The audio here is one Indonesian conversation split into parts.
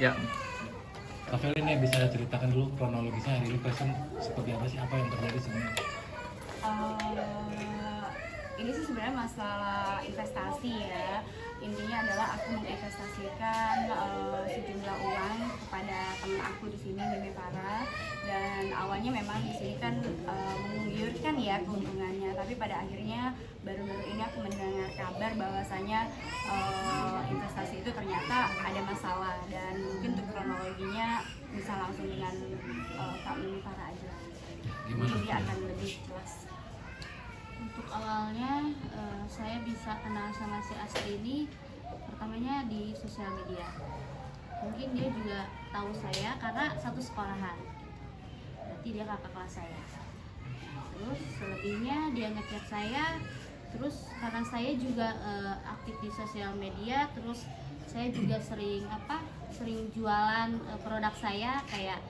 Ya. Kak Feli nih bisa ceritakan dulu kronologisnya hari ini fashion seperti apa sih, apa yang terjadi sebenarnya? Ini sih sebenarnya masalah investasi ya. Intinya adalah aku menginvestasikan sejumlah uang kepada teman aku di sini, Mimi Farah. Dan awalnya memang di sini kan menggiurkan ya keuntungannya, tapi pada akhirnya baru-baru ini aku mendengar kabar bahwasanya investasi itu ternyata ada masalah. Dan mungkin untuk kronologinya bisa langsung dengan Kak Mimi Farah aja. Gimana? Jadi akan lebih jelas. Untuk awalnya saya bisa kenal sama si Astri ini pertamanya di sosial media. Mungkin dia juga tahu saya karena satu sekolahan. Berarti dia kakak kelas saya. Terus selebihnya dia ngechat saya. Terus karena saya juga aktif di sosial media, terus saya juga sering jualan produk saya kayak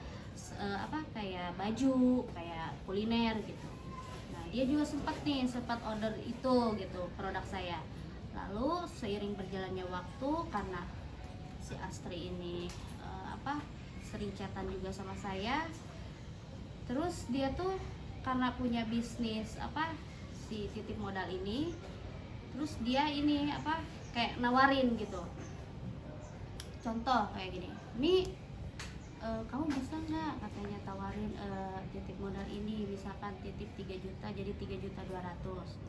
kayak baju, kayak kuliner gitu. Dia juga sempat order itu gitu produk saya. Lalu seiring berjalannya waktu, karena si Astri ini sering chatan juga sama saya, terus dia tuh karena punya bisnis si titip modal ini, terus dia ini kayak nawarin gitu. Contoh kayak gini, Mi, kamu bisa nggak katanya tawarin titip modal ini, misalkan titip 3 juta jadi 3.200.000 gitu.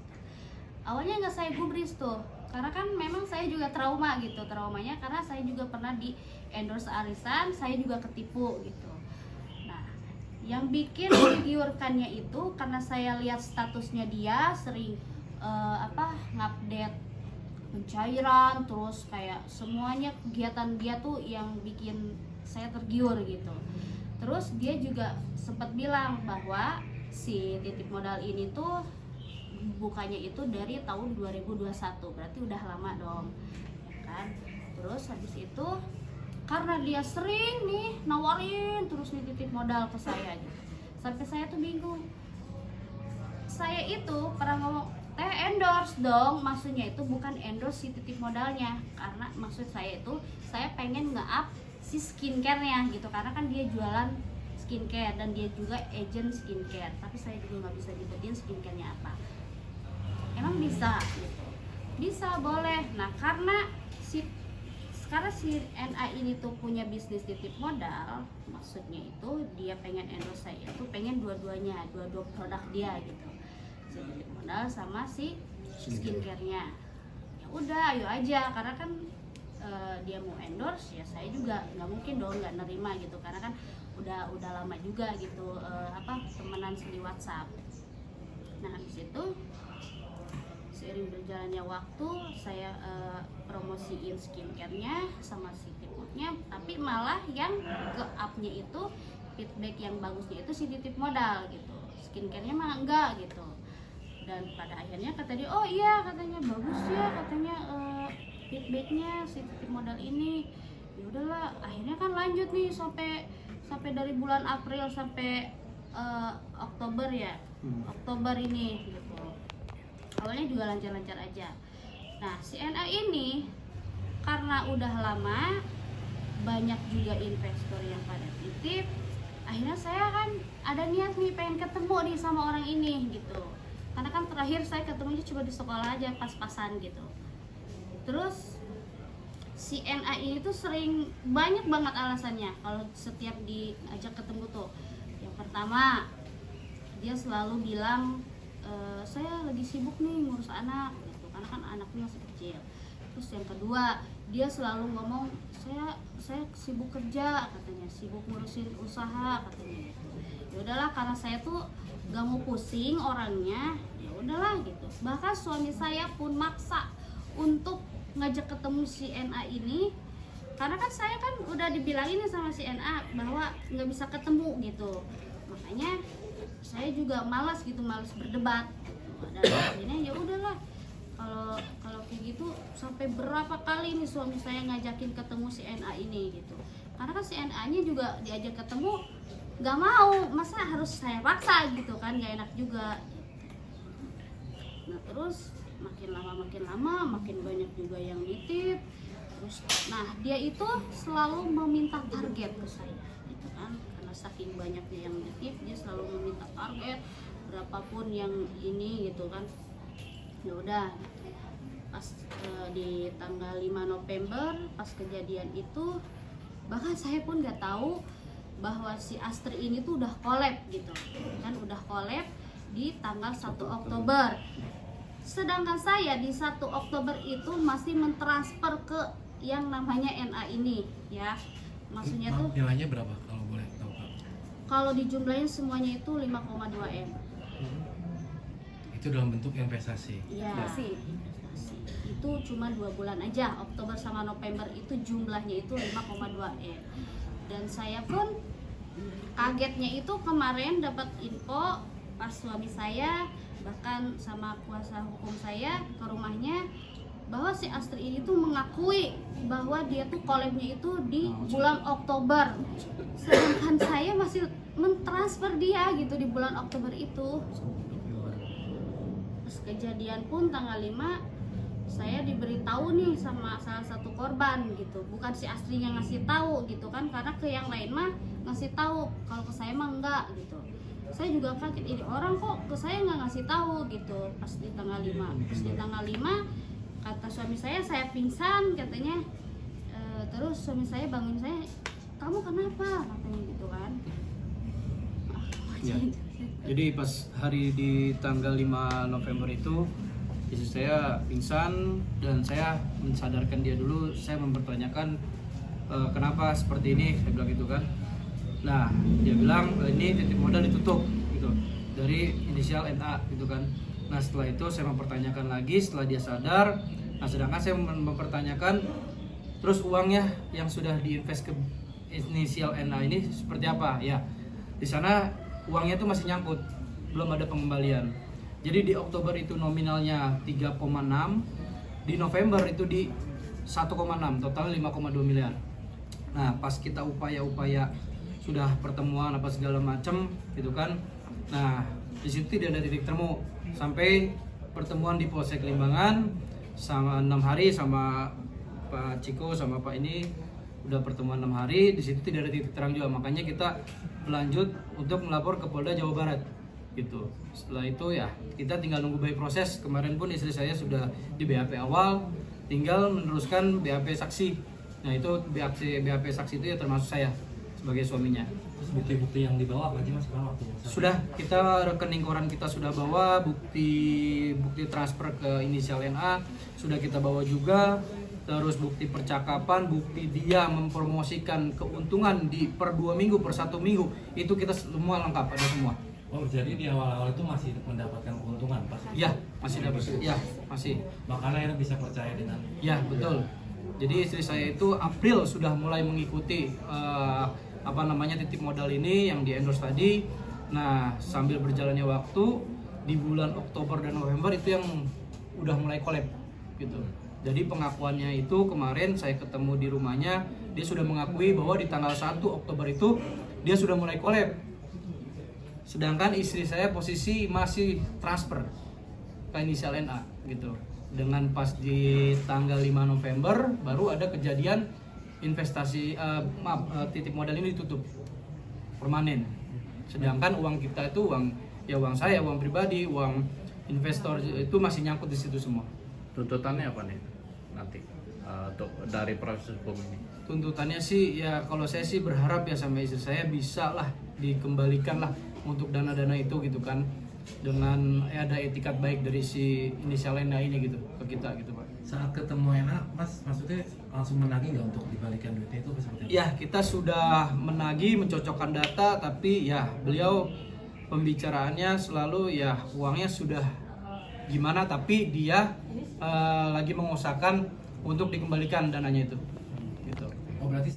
Awalnya nggak saya gubris tuh, karena kan memang saya juga traumanya karena saya juga pernah di endorse arisan, saya juga ketipu gitu. Nah, yang bikin menggiurkannya itu karena saya lihat statusnya dia sering ngupdate pencairan, terus kayak semuanya kegiatan dia tuh yang bikin saya tergiur gitu. Terus dia juga sempat bilang bahwa si titip modal ini tuh bukanya itu dari tahun 2021, berarti udah lama dong, ya kan? Terus habis itu karena dia sering nih nawarin terus nih titip modal ke saya gitu, sampai saya tuh bingung. Saya itu pernah ngomong endorse dong, maksudnya itu bukan endorse si titip modalnya, karena maksud saya itu saya pengen nge-up si skincare-nya gitu, karena kan dia jualan skincare dan dia juga agent skincare, tapi saya juga nggak bisa nyebutin skincare-nya apa. Emang bisa gitu, bisa boleh. Nah karena si NA ini tuh punya bisnis titip modal, maksudnya itu dia pengen endorse saya itu pengen dua produk dia gitu, si titip modal sama si skincare-nya. Ya udah, ayo aja, karena kan dia mau endorse ya, saya juga nggak mungkin dong nggak nerima gitu, karena kan udah lama juga gitu temenan di WhatsApp. Nah habis itu seiring berjalannya waktu saya promosiin skincare-nya sama si titipnya, tapi malah yang ke up-nya itu feedback yang bagusnya itu si titip modal gitu, skincare-nya mah enggak gitu. Dan pada akhirnya kata dia, oh iya katanya bagus ya katanya feedbacknya si titip modal ini. Ya udahlah, akhirnya kan lanjut nih sampai dari bulan April sampai Oktober ya. Oktober ini gitu. Awalnya juga lancar-lancar aja. Nah, si NA ini karena udah lama banyak juga investor yang pada titip, akhirnya saya kan ada niat nih pengen ketemu nih sama orang ini gitu. Karena kan terakhir saya ketemunya cuma di sekolah aja, pas-pasan gitu. Terus si NA ini tuh sering banyak banget alasannya kalau setiap diajak ketemu tuh. Yang pertama, dia selalu bilang saya lagi sibuk nih ngurus anak gitu, karena kan anaknya masih kecil. Terus yang kedua, dia selalu ngomong saya sibuk kerja katanya, sibuk ngurusin usaha katanya gitu. Ya udahlah, karena saya tuh gak mau pusing orangnya, ya udahlah gitu. Bahkan suami saya pun maksa untuk ngajak ketemu si NA ini, karena kan saya kan udah dibilangin sama si NA bahwa nggak bisa ketemu gitu. Makanya saya juga malas berdebat. Dan akhirnya ya udahlah, kalau kayak gitu sampai berapa kali nih suami saya ngajakin ketemu si NA ini gitu. Karena kan si NA-nya juga diajak ketemu nggak mau, masa harus saya paksa gitu kan, nggak enak juga. Nah terus makin lama makin banyak juga yang nitip. terus nah dia itu selalu meminta target ke saya gitu kan, karena saking banyaknya yang nitip dia selalu meminta target berapapun yang ini gitu kan. Ya udah gitu. Pas di tanggal 5 November pas kejadian itu, bahkan saya pun nggak tahu bahwa si Astri ini tuh udah collab gitu kan, udah collab di tanggal 1 Oktober. Sedangkan saya di 1 Oktober itu masih mentransfer ke yang namanya NA ini ya. Maksudnya tuh nilainya berapa kalau boleh tahu Kak? kalau dijumlahin semuanya itu 5,2 M. Itu dalam bentuk investasi. Ya, investasi. Itu cuma 2 bulan aja, Oktober sama November itu jumlahnya itu 5,2 M. Dan saya pun kagetnya itu kemarin dapat info pas suami saya bahkan sama kuasa hukum saya ke rumahnya bahwa si Astri ini tuh mengakui bahwa dia tuh collabnya itu di bulan Oktober, sedangkan saya masih mentransfer dia gitu di bulan Oktober itu. Terus kejadian pun tanggal 5 saya diberitahu nih sama salah satu korban gitu, bukan si Astrinya ngasih tahu gitu kan, karena ke yang lain mah ngasih tahu, kalau ke saya mah enggak gitu. Saya juga kaget, ini orang kok ke saya nggak ngasih tahu gitu pas di tanggal 5. Terus di tanggal 5 kata suami saya pingsan katanya. Terus suami saya bangun saya, kamu kenapa katanya gitu kan. Ya. Jadi pas hari di tanggal 5 November itu istri saya pingsan dan saya mensadarkan dia dulu. Saya mempertanyakan kenapa seperti ini, saya bilang gitu kan. Nah dia bilang ini titip modal ditutup gitu dari inisial NA gitu kan. Nah setelah itu saya mempertanyakan lagi setelah dia sadar. Nah sedangkan saya mempertanyakan terus uangnya yang sudah diinvest ke inisial NA ini seperti apa ya. Di sana uangnya itu masih nyangkut, belum ada pengembalian. Jadi di Oktober itu nominalnya 3,6, di November itu di 1,6, total 5,2 miliar. Nah pas kita upaya-upaya sudah pertemuan apa segala macam gitu kan. Nah di situ tidak ada titik temu sampai pertemuan di Polsek Limbangan sama 6 hari sama Pak Ciko sama Pak ini udah pertemuan 6 hari, di situ tidak ada titik terang juga, makanya kita berlanjut untuk melapor ke Polda Jawa Barat gitu. Setelah itu ya kita tinggal nunggu by proses. Kemarin pun istri saya sudah di BAP awal, tinggal meneruskan BAP saksi. Nah itu BAP saksi itu ya termasuk saya sebagai suaminya. Terus bukti-bukti yang dibawa apa aja Mas sekarang waktu itu? Sudah, kita rekening koran kita sudah bawa, bukti transfer ke inisial NA sudah kita bawa juga. Terus bukti percakapan, bukti dia mempromosikan keuntungan di per 2 minggu, per 1 minggu, itu kita semua lengkap, ada semua. Oh jadi di awal-awal itu masih mendapatkan keuntungan pas? Ya, masih dapat. Ya, masih. Makanya akhirnya bisa percaya dengan. Ya, betul. Jadi istri saya itu April sudah mulai mengikuti titip modal ini yang di endorse tadi. Nah, sambil berjalannya waktu di bulan Oktober dan November itu yang udah mulai collab gitu. Jadi pengakuannya itu kemarin saya ketemu di rumahnya, dia sudah mengakui bahwa di tanggal 1 Oktober itu dia sudah mulai collab. Sedangkan istri saya posisi masih transfer ke inisial NA gitu. Dengan pas di tanggal 5 November baru ada kejadian investasi titip modal ini ditutup permanen. Sedangkan uang kita itu uang saya, uang pribadi, uang investor itu masih nyangkut di situ semua. Tuntutannya apa nih nanti untuk dari proses hukum ini? Tuntutannya sih ya kalau saya sih berharap ya sama istri saya bisa lah dikembalikan lah untuk dana-dana itu gitu kan, dengan ada etikat baik dari si inisial NA ini gitu ke kita gitu Pak. Saat ketemu enak Mas, maksudnya langsung menagih nggak untuk dibalikan duitnya itu seperti apa? Ya kita sudah menagih, mencocokkan data, tapi ya beliau pembicaraannya selalu ya uangnya sudah gimana, tapi dia lagi mengusahakan untuk dikembalikan dananya itu gitu. Oh berarti